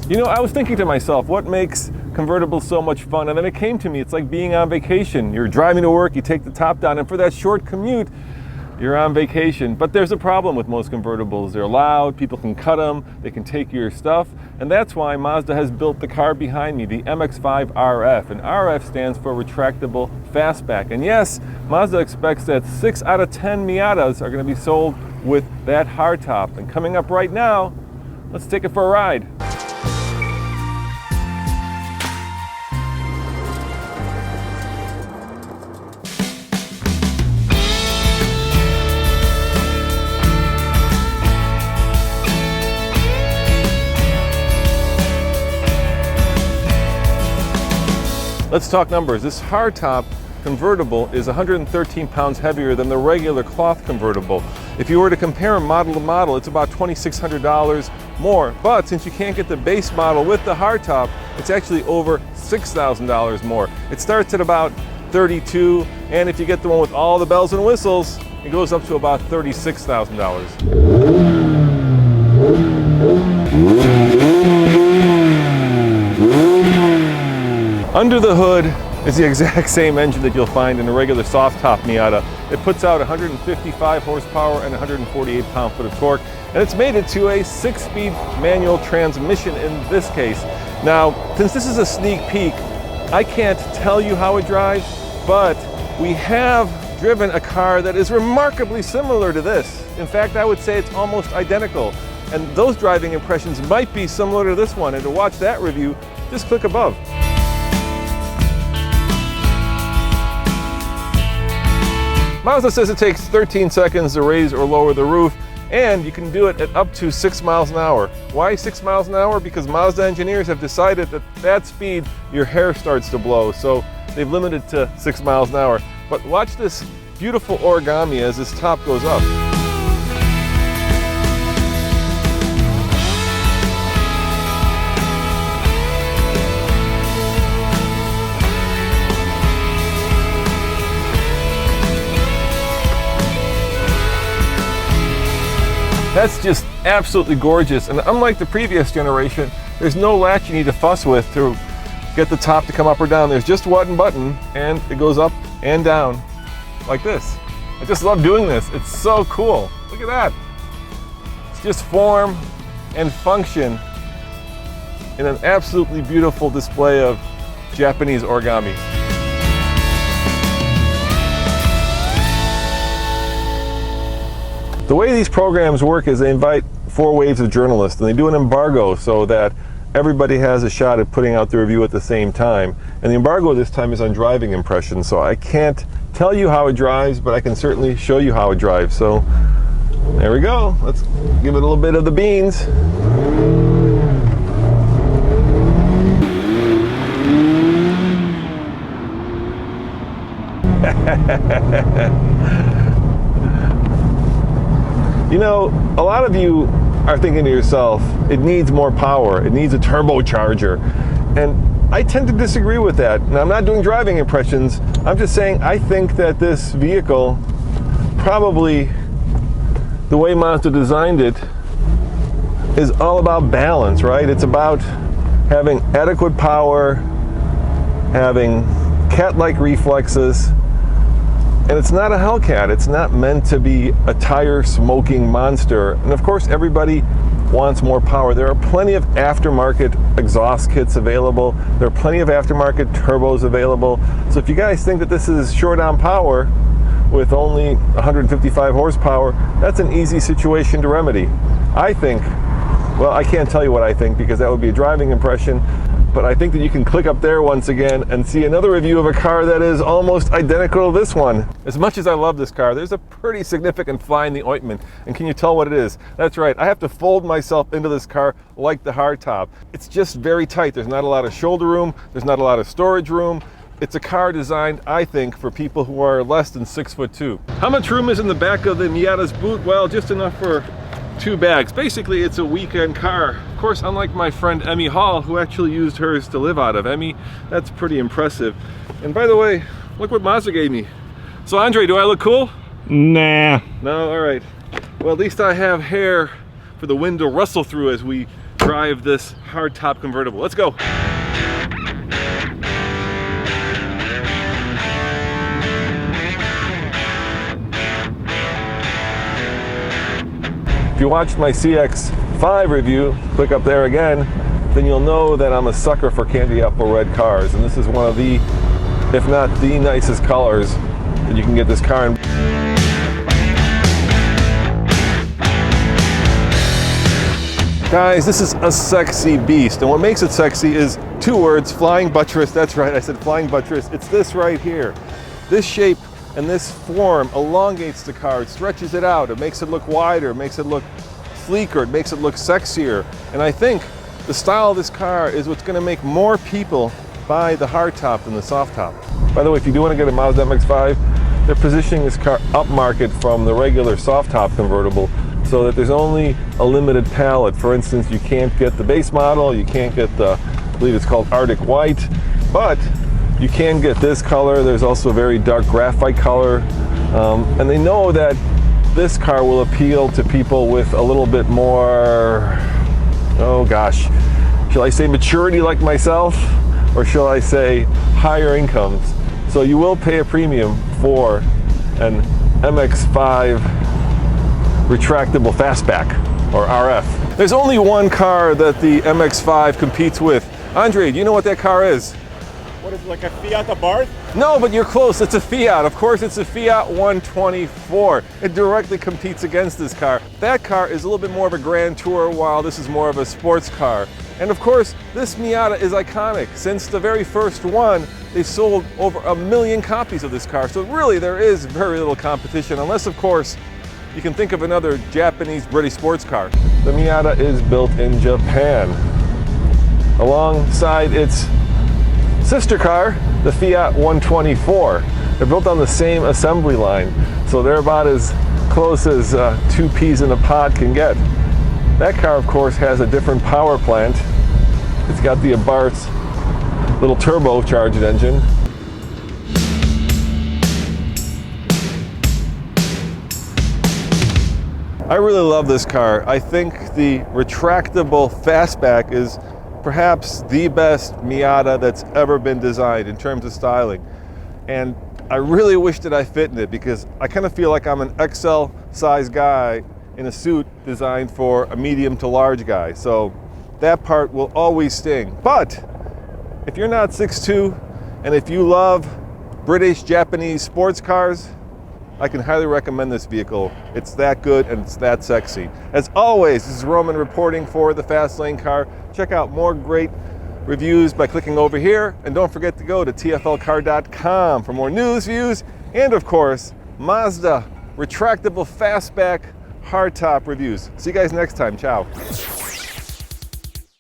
You know, I was thinking to myself, what makes convertibles so much fun? And then it came to me, it's like being on vacation. You're driving to work, you take the top down, and for that short commute, you're on vacation. But there's a problem with most convertibles. They're loud, people can cut them, they can take your stuff, and that's why Mazda has built the car behind me, the MX-5 RF. And RF stands for retractable fastback. And yes, Mazda expects that 6 out of 10 Miatas are going to be sold with that hardtop. And coming up right now, let's take it for a ride. Let's talk numbers. This hardtop convertible is 113 pounds heavier than the regular cloth convertible. If you were to compare them model to model, it's about $2,600 more. But since you can't get the base model with the hardtop, it's actually over $6,000 more. It starts at about $32,000, and if you get the one with all the bells and whistles, it goes up to about $36,000. Under the hood is the exact same engine that you'll find in a regular soft top Miata. It puts out 155 horsepower and 148 pound-foot of torque, and it's made it to a 6-speed manual transmission in this case. Now, since this is a sneak peek, I can't tell you how it drives, but we have driven a car that is remarkably similar to this. In fact, I would say it's almost identical, and those driving impressions might be similar to this one. And to watch that review, just click above. Mazda says it takes 13 seconds to raise or lower the roof, and you can do it at up to 6 miles an hour. Why 6 miles an hour? Because Mazda engineers have decided that at that speed, your hair starts to blow, so they've limited to 6 miles an hour. But watch this beautiful origami as this top goes up. That's just absolutely gorgeous, and unlike the previous generation, there's no latch you need to fuss with to get the top to come up or down. There's just one button, and it goes up and down like this. I just love doing this. It's so cool. Look at that. It's just form and function in an absolutely beautiful display of Japanese origami. The way these programs work is they invite 4 waves of journalists, and they do an embargo so that everybody has a shot at putting out the review at the same time. And the embargo this time is on driving impressions, so I can't tell you how it drives, but I can certainly show you how it drives. So there we go. Let's give it a little bit of the beans. You know, a lot of you are thinking to yourself, it needs more power, it needs a turbocharger. And I tend to disagree with that. And I'm not doing driving impressions, I'm just saying I think that this vehicle, probably the way Mazda designed it, is all about balance, right? It's about having adequate power, having cat-like reflexes, and it's not a Hellcat. It's not meant to be a tire-smoking monster. And of course, everybody wants more power. There are plenty of aftermarket exhaust kits available. There are plenty of aftermarket turbos available. So if you guys think that this is short on power with only 155 horsepower, that's an easy situation to remedy. I think, well, I can't tell you what I think because that would be a driving impression, but I think that you can click up there once again and see another review of a car that is almost identical to this one. As much as I love this car, there's a pretty significant fly in the ointment. And can you tell what it is? That's right, I have to fold myself into this car like the hardtop. It's just very tight. There's not a lot of shoulder room. There's not a lot of storage room. It's a car designed, I think, for people who are less than 6'2". How much room is in the back of the Miata's boot? Well, just enough for 2 bags. Basically, it's a weekend car. Of course, unlike my friend Emmy Hall, who actually used hers to live out of. Emmy, that's pretty impressive. And by the way, look what Mazda gave me. So Andre, do I look cool? Nah. No? All right. Well, at least I have hair for the wind to rustle through as we drive this hardtop convertible. Let's go. If you watched my CX-5 review, click up there again, then you'll know that I'm a sucker for candy apple red cars, and this is one of the, if not the nicest colors that you can get this car in. Guys, this is a sexy beast, and what makes it sexy is two words: flying buttress. That's right, I said flying buttress. It's this right here. This shape and this form elongates the car, it stretches it out, it makes it look wider, it makes it look sleeker, it makes it look sexier. And I think the style of this car is what's going to make more people buy the hardtop than the soft top. By the way, if you do want to get a Mazda MX-5, they're positioning this car upmarket from the regular soft top convertible, so that there's only a limited palette. For instance, you can't get the base model, you can't get the, I believe it's called Arctic White, but you can get this color. There's also a very dark graphite color. And they know that this car will appeal to people with a little bit more, oh gosh, shall I say maturity like myself? Or shall I say higher incomes? So you will pay a premium for an MX-5 retractable fastback, or RF. There's only one car that the MX-5 competes with. Andre, do you know what that car is? What is it, like a Fiat Abarth? No, but you're close. It's a Fiat. Of course, it's a Fiat 124. It directly competes against this car. That car is a little bit more of a grand tour, while this is more of a sports car. And of course, this Miata is iconic. Since the very first one, they sold over 1 million copies of this car. So really, there is very little competition, unless, of course, you can think of another Japanese British sports car. The Miata is built in Japan, alongside its sister car, the Fiat 124. They're built on the same assembly line, so they're about as close as two peas in a pod can get. That car, of course, has a different power plant. It's got the Abarth's little turbocharged engine. I really love this car. I think the retractable fastback is perhaps the best Miata that's ever been designed in terms of styling. And I really wish that I fit in it, because I kind of feel like I'm an XL size guy in a suit designed for a medium to large guy. So that part will always sting. But if you're not 6'2", and if you love British, Japanese sports cars, I can highly recommend this vehicle. It's that good and it's that sexy. As always, this is Roman reporting for the Fast Lane Car. Check out more great reviews by clicking over here, and don't forget to go to tflcar.com for more news, views, and of course, Mazda retractable fastback hardtop reviews. See you guys next time. Ciao.